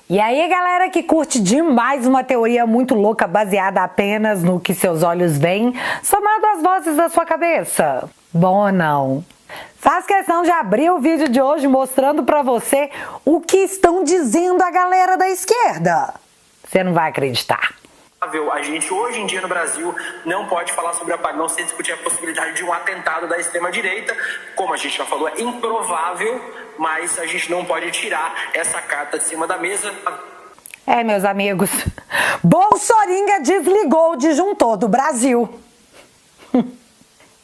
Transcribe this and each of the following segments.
E aí, galera que curte demais uma teoria muito louca baseada apenas no que seus olhos veem, somado às vozes da sua cabeça? Bom ou não? Faz questão de abrir o vídeo de hoje mostrando pra você o que estão dizendo a galera da esquerda. Você não vai acreditar. A gente hoje em dia no Brasil não pode falar sobre apagão sem discutir a possibilidade de um atentado da extrema-direita. Como a gente já falou, é improvável, mas a gente não pode tirar essa carta de cima da mesa. Meus amigos, Bolsoringa desligou o disjuntor do Brasil.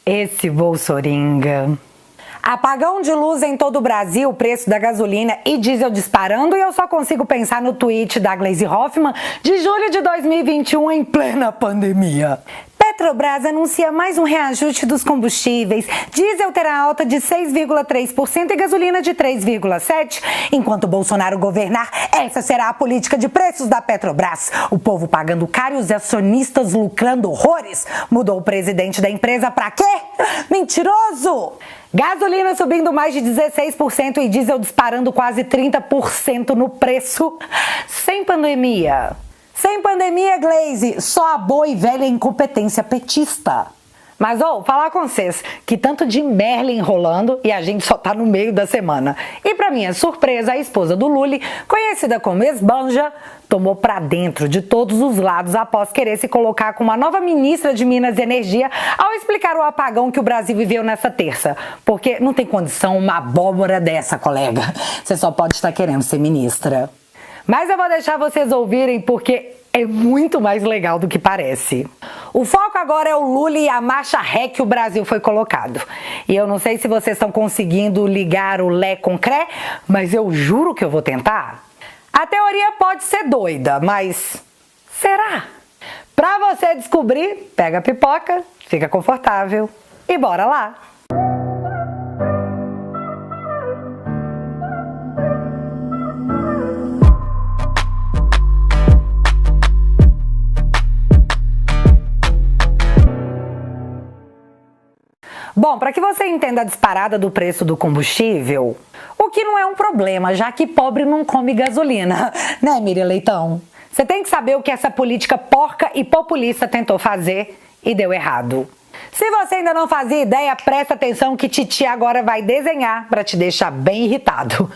Esse Bolsoringa. Apagão de luz em todo o Brasil, preço da gasolina e diesel disparando, e eu só consigo pensar no tweet da Gleisi Hoffmann de julho de 2021 em plena pandemia. Petrobras anuncia mais um reajuste dos combustíveis. Diesel terá alta de 6,3% e gasolina de 3,7%. Enquanto Bolsonaro governar, essa será a política de preços da Petrobras. O povo pagando caro e os acionistas lucrando horrores. Mudou o presidente da empresa pra quê? Mentiroso! Gasolina subindo mais de 16% e diesel disparando quase 30% no preço. Sem pandemia. Sem pandemia, Gleisi, só a boa e velha incompetência petista. Mas, falar com vocês que tanto de Merlin enrolando e a gente só tá no meio da semana. E pra minha surpresa, a esposa do Lully, conhecida como Esbanja, tomou pra dentro de todos os lados após querer se colocar como a nova ministra de Minas e Energia ao explicar o apagão que o Brasil viveu nessa terça. Porque não tem condição uma abóbora dessa, colega. Você só pode estar querendo ser ministra. Mas eu vou deixar vocês ouvirem porque é muito mais legal do que parece. O foco agora é o Lula e a marcha ré que o Brasil foi colocado. E eu não sei se vocês estão conseguindo ligar o Lé com Cré, mas eu juro que eu vou tentar. A teoria pode ser doida, mas será? Pra você descobrir, pega a pipoca, fica confortável e bora lá! Bom, para que você entenda a disparada do preço do combustível, o que não é um problema, já que pobre não come gasolina, né, Miriam Leitão? Você tem que saber o que essa política porca e populista tentou fazer e deu errado. Se você ainda não fazia ideia, presta atenção que Titi agora vai desenhar para te deixar bem irritado.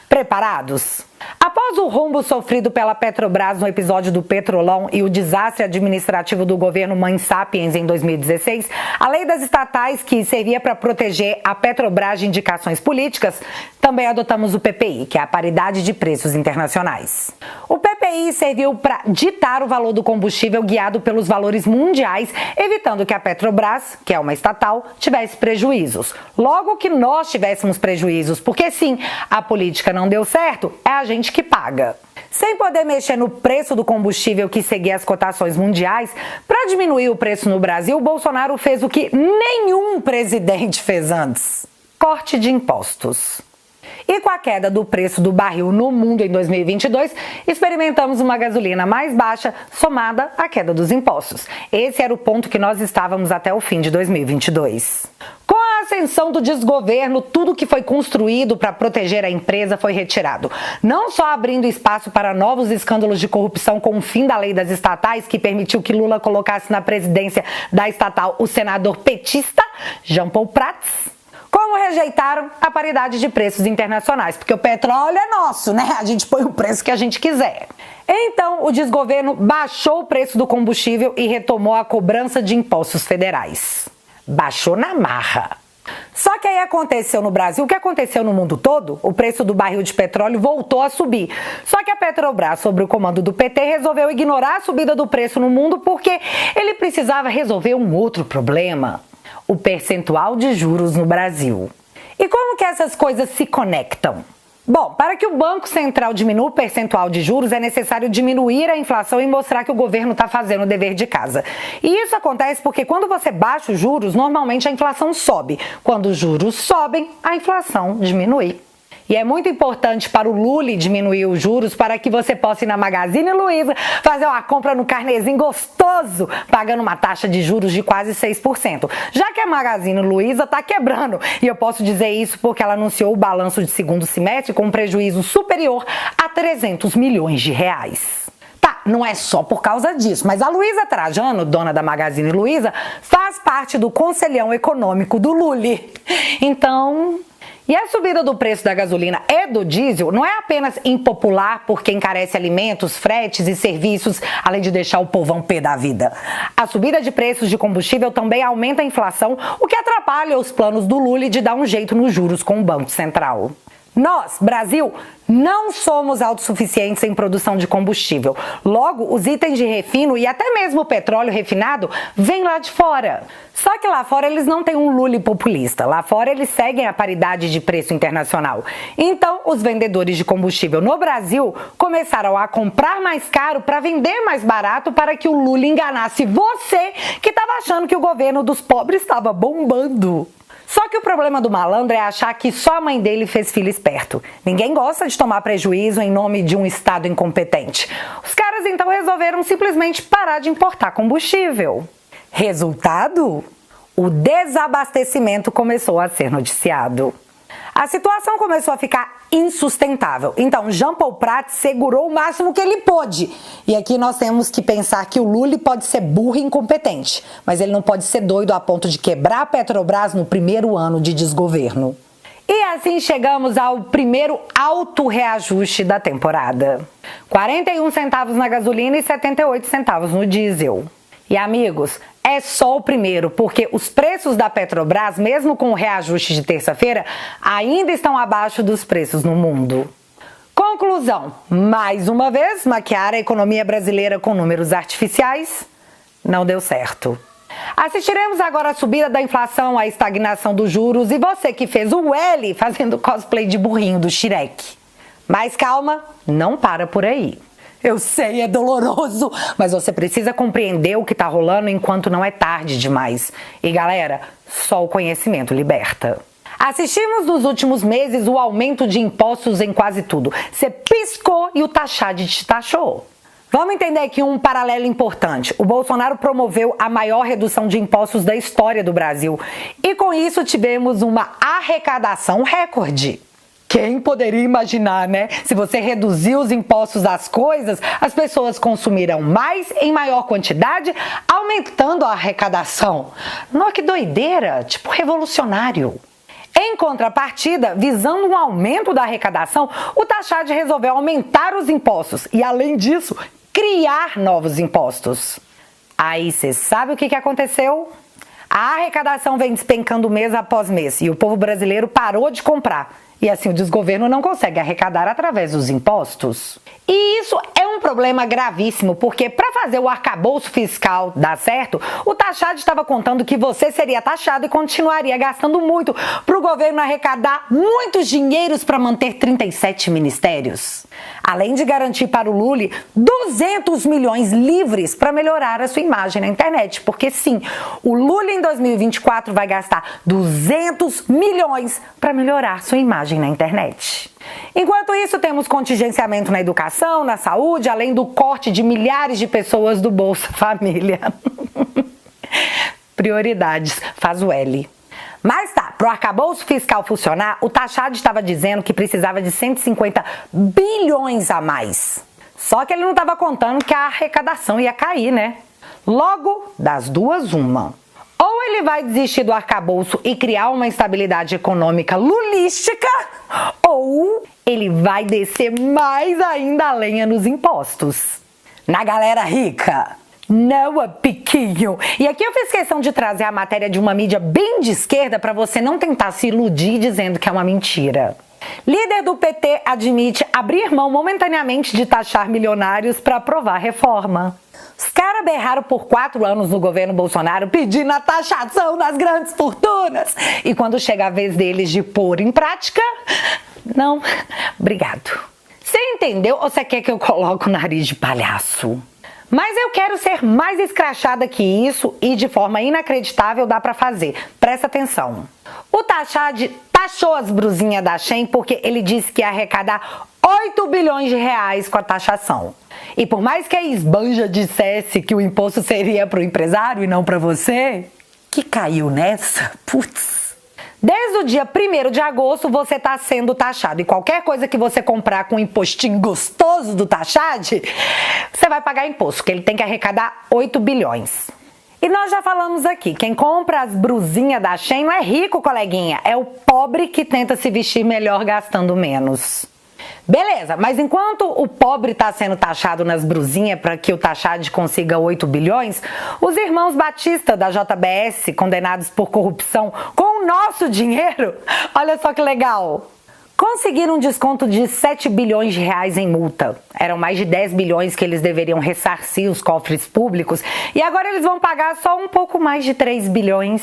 Preparados? Após o rombo sofrido pela Petrobras no episódio do Petrolão e o desastre administrativo do governo Mãe Sapiens em 2016, a lei das estatais, que servia para proteger a Petrobras de indicações políticas, também adotamos o PPI, que é a paridade de preços internacionais. O PPI serviu para ditar o valor do combustível guiado pelos valores mundiais, evitando que a Petrobras, que é uma estatal, tivesse prejuízos. Logo que nós tivéssemos prejuízos, porque sim, a política não deu certo, é a gente que paga. Sem poder mexer no preço do combustível que seguia as cotações mundiais, para diminuir o preço no Brasil, Bolsonaro fez o que nenhum presidente fez antes: corte de impostos. E com a queda do preço do barril no mundo em 2022, experimentamos uma gasolina mais baixa somada à queda dos impostos. Esse era o ponto que nós estávamos até o fim de 2022. Com a ascensão do desgoverno, tudo que foi construído para proteger a empresa foi retirado. Não só abrindo espaço para novos escândalos de corrupção com o fim da lei das estatais, que permitiu que Lula colocasse na presidência da estatal o senador petista Jean Paul Prats, como rejeitaram a paridade de preços internacionais, porque o petróleo é nosso, né? A gente põe o preço que a gente quiser. Então, o desgoverno baixou o preço do combustível e retomou a cobrança de impostos federais. Baixou na marra. Só que aí aconteceu no Brasil o que aconteceu no mundo todo, o preço do barril de petróleo voltou a subir. Só que a Petrobras, sob o comando do PT, resolveu ignorar a subida do preço no mundo porque ele precisava resolver um outro problema: o percentual de juros no Brasil. E como que essas coisas se conectam? Bom, para que o Banco Central diminua o percentual de juros, é necessário diminuir a inflação e mostrar que o governo está fazendo o dever de casa. E isso acontece porque quando você baixa os juros, normalmente a inflação sobe. Quando os juros sobem, a inflação diminui. E é muito importante para o Lully diminuir os juros para que você possa ir na Magazine Luiza fazer uma compra no carnezinho gostoso, pagando uma taxa de juros de quase 6%. Já que a Magazine Luiza está quebrando, e eu posso dizer isso porque ela anunciou o balanço de segundo semestre com um prejuízo superior a 300 milhões de reais. Tá, não é só por causa disso, mas a Luísa Trajano, dona da Magazine Luiza, faz parte do conselhão econômico do Lully. Então... E a subida do preço da gasolina e do diesel não é apenas impopular porque encarece alimentos, fretes e serviços, além de deixar o povão pé da vida. A subida de preços de combustível também aumenta a inflação, o que atrapalha os planos do Lully de dar um jeito nos juros com o Banco Central. Nós, Brasil, não somos autossuficientes em produção de combustível. Logo, os itens de refino e até mesmo o petróleo refinado vêm lá de fora. Só que lá fora eles não têm um Lully populista. Lá fora eles seguem a paridade de preço internacional. Então, os vendedores de combustível no Brasil começaram a comprar mais caro para vender mais barato para que o Lully enganasse você que estava achando que o governo dos pobres estava bombando. Só que o problema do malandro é achar que só a mãe dele fez filho esperto. Ninguém gosta de tomar prejuízo em nome de um Estado incompetente. Os caras então resolveram simplesmente parar de importar combustível. Resultado? O desabastecimento começou a ser noticiado. A situação começou a ficar insustentável. Então, Jean Paul Prats segurou o máximo que ele pôde. E aqui nós temos que pensar que o Lully pode ser burro e incompetente, mas ele não pode ser doido a ponto de quebrar a Petrobras no primeiro ano de desgoverno. E assim chegamos ao primeiro alto reajuste da temporada. 41 centavos na gasolina e 78 centavos no diesel. E amigos, é só o primeiro, porque os preços da Petrobras, mesmo com o reajuste de terça-feira, ainda estão abaixo dos preços no mundo. Conclusão, mais uma vez, maquiar a economia brasileira com números artificiais não deu certo. Assistiremos agora a subida da inflação, a estagnação dos juros e você que fez o L fazendo cosplay de burrinho do Shrek. Mas calma, não para por aí. Eu sei, é doloroso, mas você precisa compreender o que tá rolando enquanto não é tarde demais. E galera, só o conhecimento liberta. Assistimos nos últimos meses o aumento de impostos em quase tudo. Você piscou e o taxade te taxou. Vamos entender aqui um paralelo importante. O Bolsonaro promoveu a maior redução de impostos da história do Brasil. E com isso tivemos uma arrecadação recorde. Quem poderia imaginar, né? Se você reduzir os impostos das coisas, as pessoas consumirão mais em maior quantidade, aumentando a arrecadação. Nossa, que doideira! Tipo revolucionário. Em contrapartida, visando um aumento da arrecadação, o Taxade resolveu aumentar os impostos e, além disso, criar novos impostos. Aí você sabe o que aconteceu? A arrecadação vem despencando mês após mês e o povo brasileiro parou de comprar. E assim o desgoverno não consegue arrecadar através dos impostos. E isso é um problema gravíssimo, porque para fazer o arcabouço fiscal dar certo, o Taxade estava contando que você seria taxado e continuaria gastando muito para o governo arrecadar muitos dinheiros para manter 37 ministérios. Além de garantir para o Lully 200 milhões livres para melhorar a sua imagem na internet. Porque sim, o Lully em 2024 vai gastar 200 milhões para melhorar sua imagem na internet. Enquanto isso, temos contingenciamento na educação, na saúde, além do corte de milhares de pessoas do Bolsa Família. Prioridades, faz o L. Mas tá, pro arcabouço fiscal funcionar, o Taxade estava dizendo que precisava de 150 bilhões a mais. Só que ele não estava contando que a arrecadação ia cair, né? Logo, das duas, uma. Ou ele vai desistir do arcabouço e criar uma instabilidade econômica lulística, ou ele vai descer mais ainda a lenha nos impostos. Na galera rica. Não é piquinho. E aqui eu fiz questão de trazer a matéria de uma mídia bem de esquerda para você não tentar se iludir dizendo que é uma mentira. Líder do PT admite abrir mão momentaneamente de taxar milionários para aprovar reforma. Os caras berraram por 4 anos no governo Bolsonaro pedindo a taxação das grandes fortunas. E quando chega a vez deles de pôr em prática, não, obrigado. Você entendeu ou você quer que eu coloque o nariz de palhaço? Mas eu quero ser mais escrachada que isso e de forma inacreditável dá pra fazer. Presta atenção. O O Tachad taxou as brusinhas da Shein porque ele disse que ia arrecadar 8 bilhões de reais com a taxação. E por mais que a esbanja dissesse que o imposto seria para o empresário e não para você, que caiu nessa, putz. Desde o dia 1º de agosto você está sendo taxado. E qualquer coisa que você comprar com um impostinho gostoso do Tachad, você vai pagar imposto, porque ele tem que arrecadar 8 bilhões. E nós já falamos aqui, quem compra as brusinhas da Shein não é rico, coleguinha. É o pobre que tenta se vestir melhor gastando menos. Beleza, mas enquanto o pobre está sendo taxado nas brusinhas para que o Tachad consiga 8 bilhões, os irmãos Batista da JBS, condenados por corrupção com o nosso dinheiro, olha só que legal, conseguiram um desconto de 7 bilhões de reais em multa. Eram mais de 10 bilhões que eles deveriam ressarcir os cofres públicos e agora eles vão pagar só um pouco mais de 3 bilhões.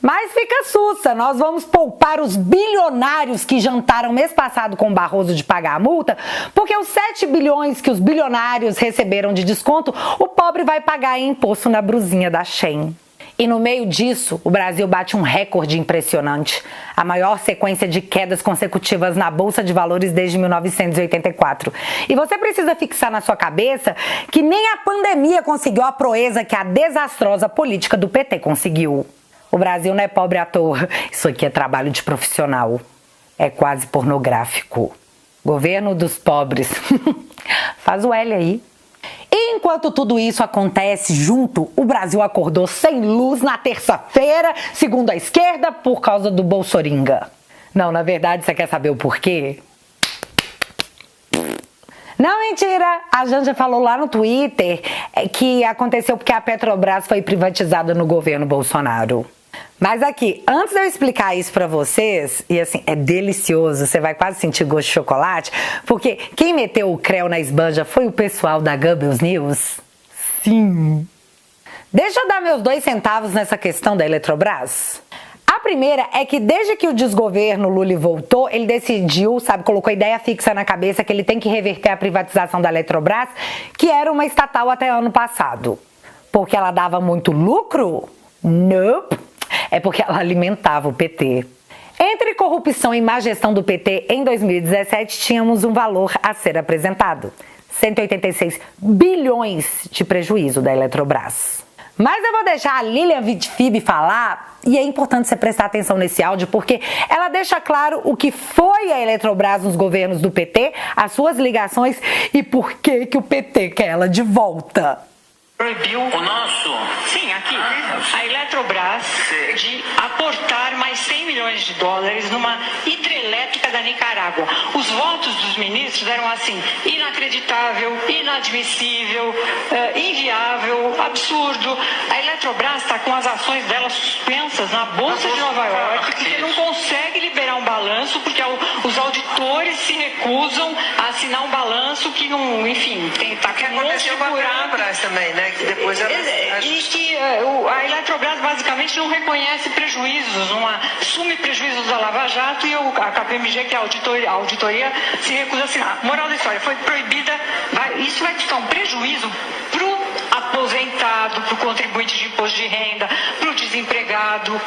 Mas fica sussa, nós vamos poupar os bilionários que jantaram mês passado com o Barroso de pagar a multa, porque os 7 bilhões que os bilionários receberam de desconto, o pobre vai pagar em imposto na brusinha da Shein. E no meio disso, o Brasil bate um recorde impressionante, a maior sequência de quedas consecutivas na Bolsa de Valores desde 1984. E você precisa fixar na sua cabeça que nem a pandemia conseguiu a proeza que a desastrosa política do PT conseguiu. O Brasil não é pobre à toa, isso aqui é trabalho de profissional. É quase pornográfico. Governo dos pobres. Faz o L aí. E enquanto tudo isso acontece junto, o Brasil acordou sem luz na terça-feira, segundo a esquerda, por causa do Bolsoringa. Não, na verdade, você quer saber o porquê? Não, mentira! A Janja falou lá no Twitter que aconteceu porque a Petrobras foi privatizada no governo Bolsonaro. Mas aqui, antes de eu explicar isso pra vocês, e assim, é delicioso, você vai quase sentir gosto de chocolate, porque quem meteu o creu na esbanja foi o pessoal da Goebbels News. Sim! Deixa eu dar meus 2 centavos nessa questão da Eletrobras. A primeira é que desde que o desgoverno Lula voltou, ele decidiu, colocou a ideia fixa na cabeça que ele tem que reverter a privatização da Eletrobras, que era uma estatal até ano passado. Porque ela dava muito lucro? Nope. É porque ela alimentava o PT. Entre corrupção e má gestão do PT, em 2017, tínhamos um valor a ser apresentado. 186 bilhões de prejuízo da Eletrobras. Mas eu vou deixar a Lilian Vitfib falar, e é importante você prestar atenção nesse áudio, porque ela deixa claro o que foi a Eletrobras nos governos do PT, as suas ligações e por que o PT quer ela de volta. Proibiu o nosso? Sim, aqui. A Eletrobras de aportar mais 100 milhões de dólares numa hidrelétrica da Nicarágua. Os votos dos ministros eram assim: inacreditável, inadmissível, inviável, absurdo. A Eletrobras está com as ações dela suspensas na Bolsa de Nova York porque não consegue liberar um balanço, porque os auditores se recusam a assinar um balanço que não, enfim, está aconteceu com a Eletrobras também, né? Que depois e que a Eletrobras basicamente não reconhece prejuízos, não assume prejuízos da Lava Jato, e a KPMG, que é a auditoria, se recusa a assinar. Moral da história, foi proibida, isso vai custar um prejuízo pro aposentado, pro contribuinte de imposto de renda, pro desempregado,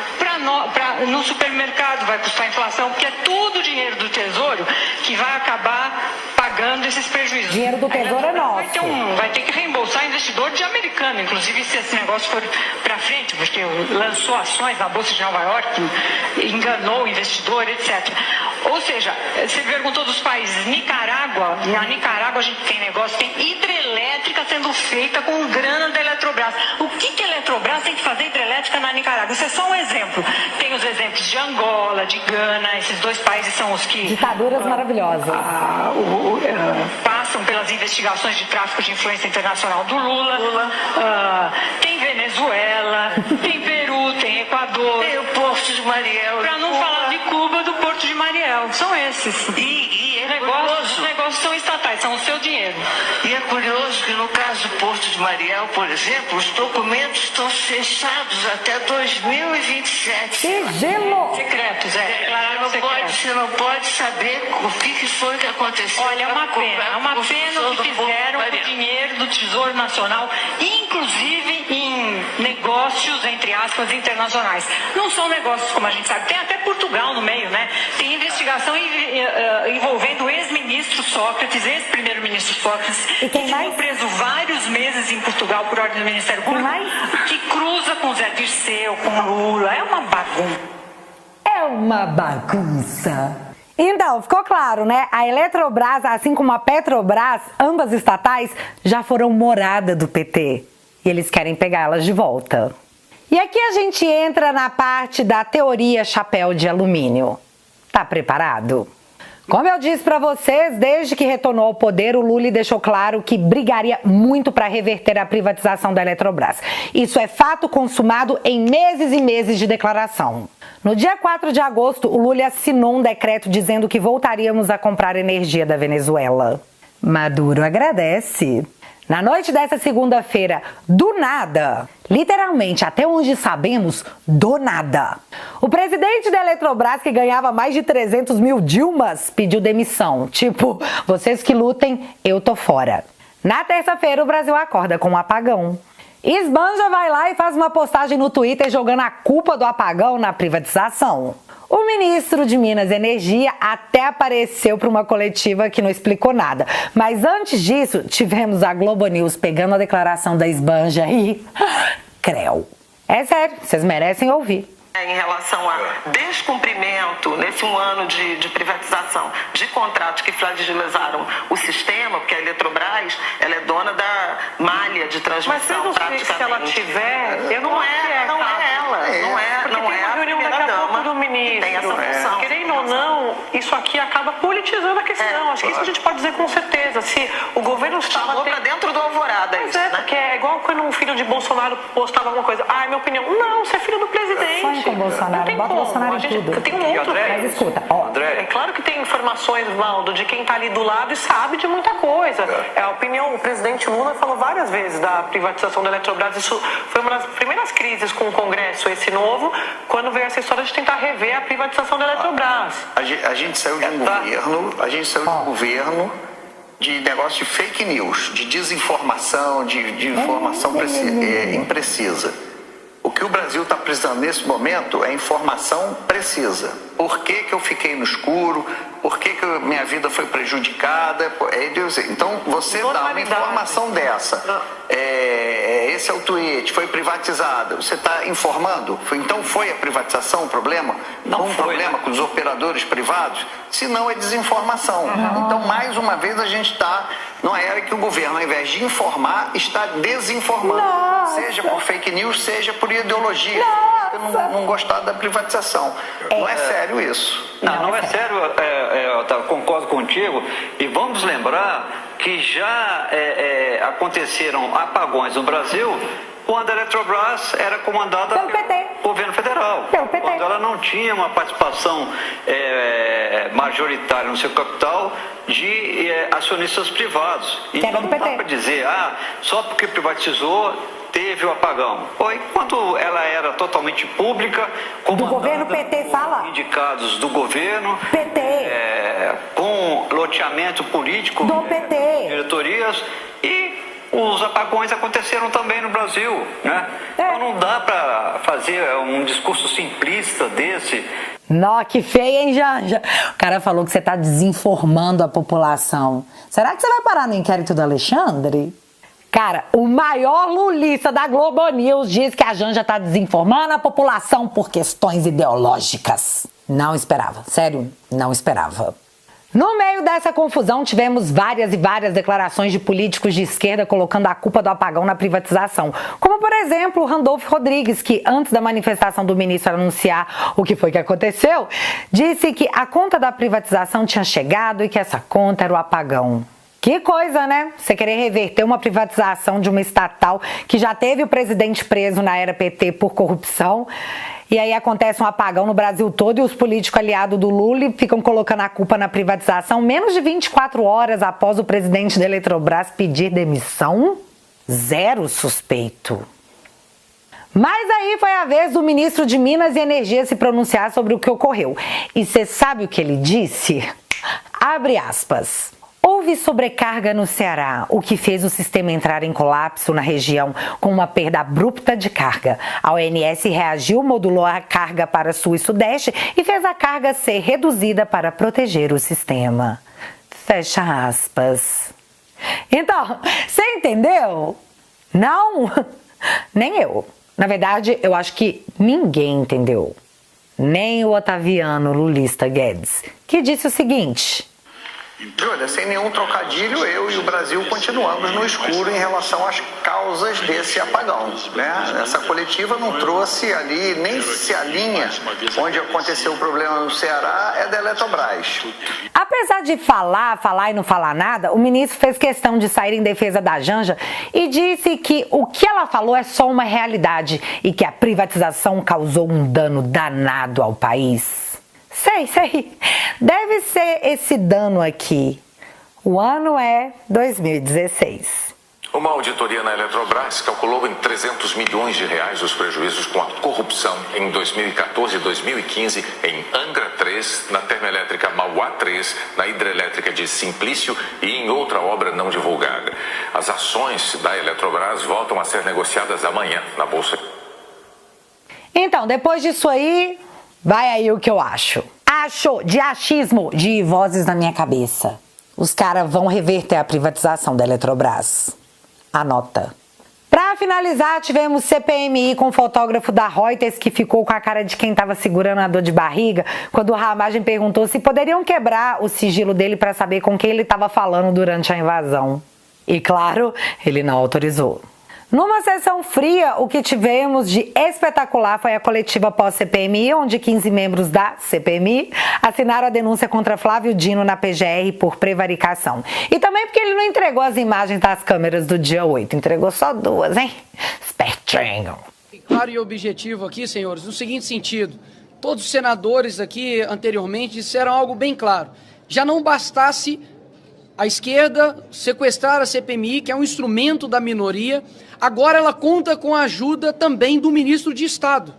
no supermercado vai custar inflação, porque é tudo dinheiro do Tesouro que vai acabar pagando esses prejuízos. Dinheiro do Tesouro é nosso. Vai ter que reembolsar investidor de americano, inclusive se esse negócio for para frente, porque lançou ações na Bolsa de Nova York, enganou o investidor, etc. Ou seja, você perguntou dos países. Nicarágua, na Nicarágua a gente tem negócio, tem hidrelétrica sendo feita com grana da Eletrobras. O que a Eletrobras tem que fazer hidrelétrica na Nicarágua? Isso é só um exemplo. Tem os exemplos de Angola, de Gana, esses 2 países são os que... Ditaduras maravilhosas. Passam pelas investigações de tráfico de influência internacional do Lula. Tem Venezuela, tem Peru, tem Equador. Tem o Porto de Mariel. Para não falar de Cuba, do Porto de Mariel. São esses. Os negócios são estatais, são o seu dinheiro. E é curioso que no caso do Porto de Mariel, por exemplo, os documentos estão fechados até 2027. Sigilo! Secretos, declararam secretos. Você não pode saber o que foi que aconteceu. Olha, é uma pena o que fizeram com o dinheiro do Tesouro Nacional, inclusive em negócios, entre aspas, internacionais. Não são negócios, como a gente sabe. Tem até Portugal no meio, né? Tem investigação envolvendo ex-ministro Sócrates, ex-primeiro-ministro Sócrates, e quem mais? Preso vários meses em Portugal por ordem do Ministério Público, que cruza com Zé Dirceu, com Lula. É uma bagunça. É uma bagunça. Então, ficou claro, né? A Eletrobras, assim como a Petrobras, ambas estatais, já foram morada do PT. E eles querem pegá-las de volta. E aqui a gente entra na parte da teoria chapéu de alumínio. Tá preparado? Como eu disse pra vocês, desde que retornou ao poder, o Lula deixou claro que brigaria muito para reverter a privatização da Eletrobras. Isso é fato consumado em meses e meses de declaração. No dia 4 de agosto, o Lula assinou um decreto dizendo que voltaríamos a comprar energia da Venezuela. Maduro agradece. Na noite dessa segunda-feira, do nada, literalmente, até onde sabemos, do nada, o presidente da Eletrobras, que ganhava mais de 300 mil Dilmas, pediu demissão. Tipo, vocês que lutem, eu tô fora. Na terça-feira, o Brasil acorda com um apagão. Esbanja vai lá e faz uma postagem no Twitter jogando a culpa do apagão na privatização. O ministro de Minas e Energia até apareceu para uma coletiva que não explicou nada. Mas antes disso, tivemos a Globo News pegando a declaração da Esbanja e... creu. É sério, vocês merecem ouvir. Em relação a descumprimento, nesse um ano de privatização, de contratos que fragilizaram o sistema, porque a Eletrobras, ela é dona da malha de transmissão. Mas praticamente. Se ela tiver, eu não é ela. Não é a primeira dama do ministro. Tem essa função. Querendo ou não, isso aqui acaba politizando a questão. Acho que isso a gente pode dizer com certeza. Se o governo estava... Chamou pra dentro do alvorada isso, né? Porque é igual quando um filho de Bolsonaro postava alguma coisa. Ah, é minha opinião. Não, você é filho do presidente. Com Bolsonaro, bota o Bolsonaro em tudo. Tem um outro. Mas escuta, ó. É claro que tem informações, Valdo, de quem tá ali do lado e sabe de muita coisa. É a opinião, o presidente Lula falou várias vezes da privatização da Eletrobras. Isso foi uma das primeiras crises com o Congresso, esse novo, quando veio essa história de tentar rever a privatização da Eletrobras. A gente saiu de um governo, de negócio de fake news, de desinformação, de informação imprecisa. O que o Brasil está precisando nesse momento é informação precisa. Por que eu fiquei no escuro? Por que minha vida foi prejudicada? Então, você dá uma informação dessa. Esse é o tweet, foi privatizado. Você está informando? Então, foi a privatização o problema? Não um problema com os operadores privados? Se não, é desinformação. Então, mais uma vez, a gente está numa era que o governo, ao invés de informar, está desinformando. Nossa. Seja por fake news, seja por ideologia. Não gostar da privatização. Não é sério isso. Não é sério, eu concordo contigo. E vamos lembrar que já aconteceram apagões no Brasil quando a Eletrobras era comandada pelo PT. Governo federal. Pelo PT. Quando ela não tinha uma participação majoritária no seu capital de acionistas privados. Então não dá para dizer, só porque privatizou teve o apagão. Foi quando ela era totalmente pública, do governo PT, fala. Indicados do governo, PT. Com loteamento político do PT. Diretorias, e os apagões aconteceram também no Brasil, né? Então não dá para fazer um discurso simplista desse. Nó, que feia, hein, Janja? O cara falou que você tá desinformando a população. Será que você vai parar no inquérito do Alexandre? Cara, o maior lulista da Globo News diz que a Janja tá desinformando a população por questões ideológicas. Não esperava, sério, não esperava. No meio dessa confusão, tivemos várias e várias declarações de políticos de esquerda colocando a culpa do apagão na privatização. Como, por exemplo, o Randolfo Rodrigues, que antes da manifestação do ministro anunciar o que foi que aconteceu, disse que a conta da privatização tinha chegado e que essa conta era o apagão. Que coisa, né? Você querer reverter uma privatização de uma estatal que já teve o presidente preso na era PT por corrupção, e aí acontece um apagão no Brasil todo e os políticos aliados do Lula ficam colocando a culpa na privatização menos de 24 horas após o presidente da Eletrobras pedir demissão? Zero suspeito. Mas aí foi a vez do ministro de Minas e Energia se pronunciar sobre o que ocorreu. E você sabe o que ele disse? Abre aspas. Houve sobrecarga no Ceará, o que fez o sistema entrar em colapso na região com uma perda abrupta de carga. A ONS reagiu, modulou a carga para sul e sudeste e fez a carga ser reduzida para proteger o sistema. Fecha aspas. Então, você entendeu? Não? Nem eu. Na verdade, eu acho que ninguém entendeu. Nem o otaviano lulista Guedes, que disse o seguinte... Olha, sem nenhum trocadilho, eu e o Brasil continuamos no escuro em relação às causas desse apagão, né? Essa coletiva não trouxe ali, nem se alinha onde aconteceu o problema no Ceará, é da Eletrobras. Apesar de falar e não falar nada, o ministro fez questão de sair em defesa da Janja e disse que o que ela falou é só uma realidade e que a privatização causou um dano danado ao país. Sei. Deve ser esse dano aqui. O ano é 2016. Uma auditoria na Eletrobras calculou em 300 milhões de reais os prejuízos com a corrupção em 2014 e 2015 em Angra 3, na termoelétrica Mauá 3, na hidrelétrica de Simplício e em outra obra não divulgada. As ações da Eletrobras voltam a ser negociadas amanhã na Bolsa. Então, depois disso aí, vai aí o que eu acho. De achismo, de vozes na minha cabeça. Os caras vão reverter a privatização da Eletrobras. Anota. Pra finalizar, tivemos CPMI com o fotógrafo da Reuters que ficou com a cara de quem tava segurando a dor de barriga quando o Ramagem perguntou se poderiam quebrar o sigilo dele para saber com quem ele tava falando durante a invasão. E claro, ele não autorizou. Numa sessão fria, o que tivemos de espetacular foi a coletiva pós-CPMI, onde 15 membros da CPMI assinaram a denúncia contra Flávio Dino na PGR por prevaricação. E também porque ele não entregou as imagens das câmeras do dia 8, entregou só 2, hein? Espertinho. Claro e objetivo aqui, senhores, no seguinte sentido. Todos os senadores aqui anteriormente disseram algo bem claro. Já não bastasse a esquerda sequestrar a CPMI, que é um instrumento da minoria, agora ela conta com a ajuda também do ministro de Estado.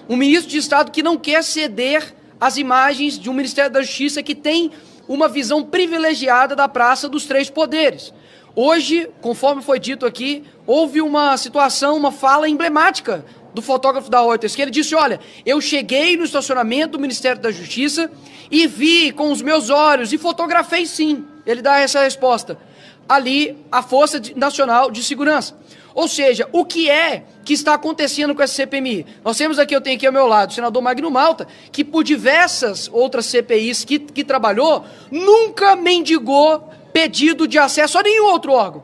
Um ministro de Estado que não quer ceder as imagens de um Ministério da Justiça que tem uma visão privilegiada da Praça dos Três Poderes. Hoje, conforme foi dito aqui, houve uma situação, uma fala emblemática do fotógrafo da Reuters, que ele disse, olha, eu cheguei no estacionamento do Ministério da Justiça e vi com os meus olhos, e fotografei sim, ele dá essa resposta, ali a Força Nacional de Segurança. Ou seja, o que é que está acontecendo com essa CPMI? Nós temos aqui, eu tenho aqui ao meu lado, o senador Magno Malta, que por diversas outras CPIs que trabalhou, nunca mendigou pedido de acesso a nenhum outro órgão.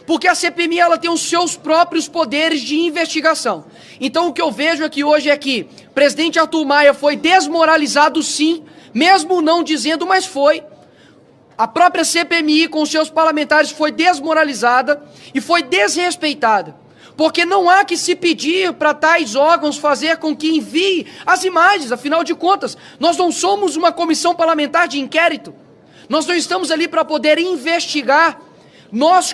Porque a CPMI ela tem os seus próprios poderes de investigação. Então o que eu vejo aqui hoje é que o presidente Arthur Maia foi desmoralizado sim, mesmo não dizendo, mas foi. A própria CPMI com seus parlamentares foi desmoralizada e foi desrespeitada. Porque não há que se pedir para tais órgãos fazer com que envie as imagens, afinal de contas, nós não somos uma comissão parlamentar de inquérito. Nós não estamos ali para poder investigar. Nós,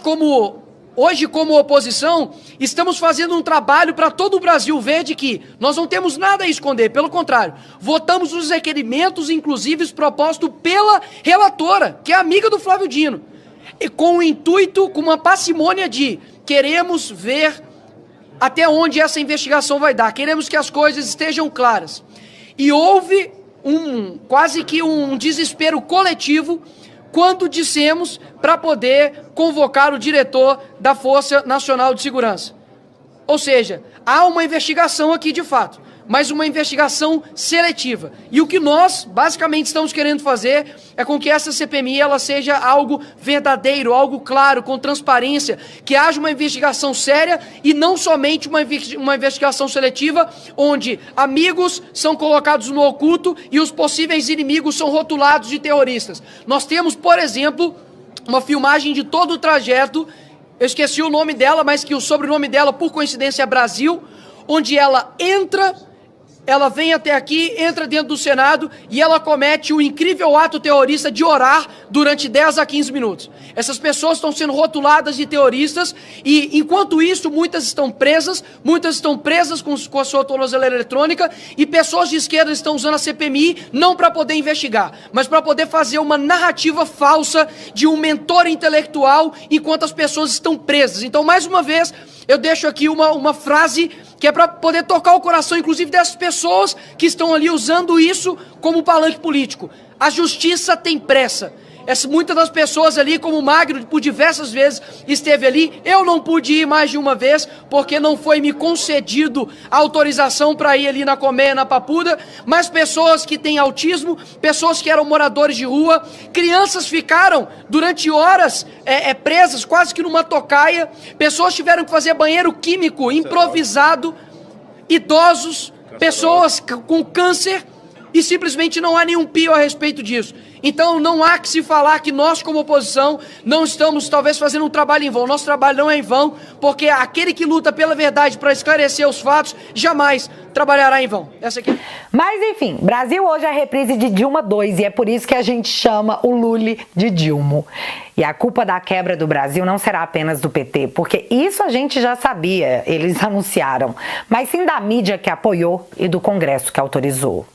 hoje como oposição, estamos fazendo um trabalho para todo o Brasil ver de que nós não temos nada a esconder, pelo contrário, votamos os requerimentos, inclusive propostos pela relatora, que é amiga do Flávio Dino, e com o intuito, com uma parcimônia de queremos ver até onde essa investigação vai dar, queremos que as coisas estejam claras. E houve quase que um desespero coletivo quando dissemos para poder convocar o diretor da Força Nacional de Segurança. Ou seja, há uma investigação aqui de fato, mas uma investigação seletiva. E o que nós, basicamente, estamos querendo fazer é com que essa CPMI ela seja algo verdadeiro, algo claro, com transparência, que haja uma investigação séria e não somente uma investigação seletiva, onde amigos são colocados no oculto e os possíveis inimigos são rotulados de terroristas. Nós temos, por exemplo, uma filmagem de todo o trajeto, eu esqueci o nome dela, mas que o sobrenome dela, por coincidência, é Brasil, onde ela entra ela vem até aqui, entra dentro do Senado e ela comete o incrível ato terrorista de orar durante 10 a 15 minutos. Essas pessoas estão sendo rotuladas de terroristas e, enquanto isso, muitas estão presas com a sua tornozeleira eletrônica e pessoas de esquerda estão usando a CPMI não para poder investigar, mas para poder fazer uma narrativa falsa de um mentor intelectual enquanto as pessoas estão presas. Então, mais uma vez, eu deixo aqui uma frase que é para poder tocar o coração, inclusive, dessas pessoas que estão ali usando isso como palanque político. A justiça tem pressa. Muitas das pessoas ali, como o Magno, por diversas vezes esteve ali. Eu não pude ir mais de uma vez, porque não foi me concedido a autorização para ir ali na Colmeia, na Papuda. Mas pessoas que têm autismo, pessoas que eram moradores de rua, crianças ficaram durante horas presas, quase que numa tocaia. Pessoas tiveram que fazer banheiro químico improvisado. Idosos, pessoas com câncer, e simplesmente não há nenhum pio a respeito disso. Então não há que se falar que nós, como oposição, não estamos talvez fazendo um trabalho em vão. Nosso trabalho não é em vão, porque aquele que luta pela verdade para esclarecer os fatos jamais trabalhará em vão. Essa aqui. Mas enfim, Brasil hoje é a reprise de Dilma II e é por isso que a gente chama o Lully de Dilma. E a culpa da quebra do Brasil não será apenas do PT, porque isso a gente já sabia, eles anunciaram, mas sim da mídia que apoiou e do Congresso que autorizou.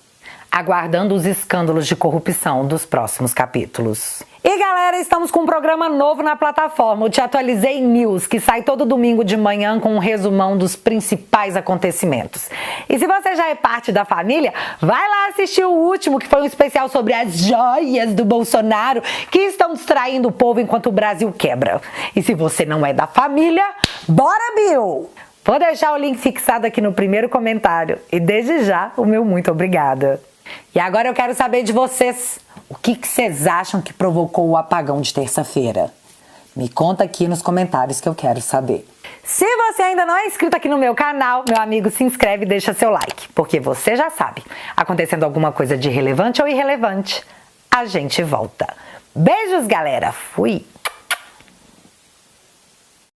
Aguardando os escândalos de corrupção dos próximos capítulos. E galera, estamos com um programa novo na plataforma, o Te Atualizei News, que sai todo domingo de manhã com um resumão dos principais acontecimentos. E se você já é parte da família, vai lá assistir o último, que foi um especial sobre as joias do Bolsonaro que estão distraindo o povo enquanto o Brasil quebra. E se você não é da família, bora Bill! Vou deixar o link fixado aqui no primeiro comentário e desde já o meu muito obrigada. E agora eu quero saber de vocês, o que vocês acham que provocou o apagão de terça-feira? Me conta aqui nos comentários que eu quero saber. Se você ainda não é inscrito aqui no meu canal, meu amigo, se inscreve e deixa seu like, porque você já sabe, acontecendo alguma coisa de relevante ou irrelevante, a gente volta. Beijos, galera! Fui!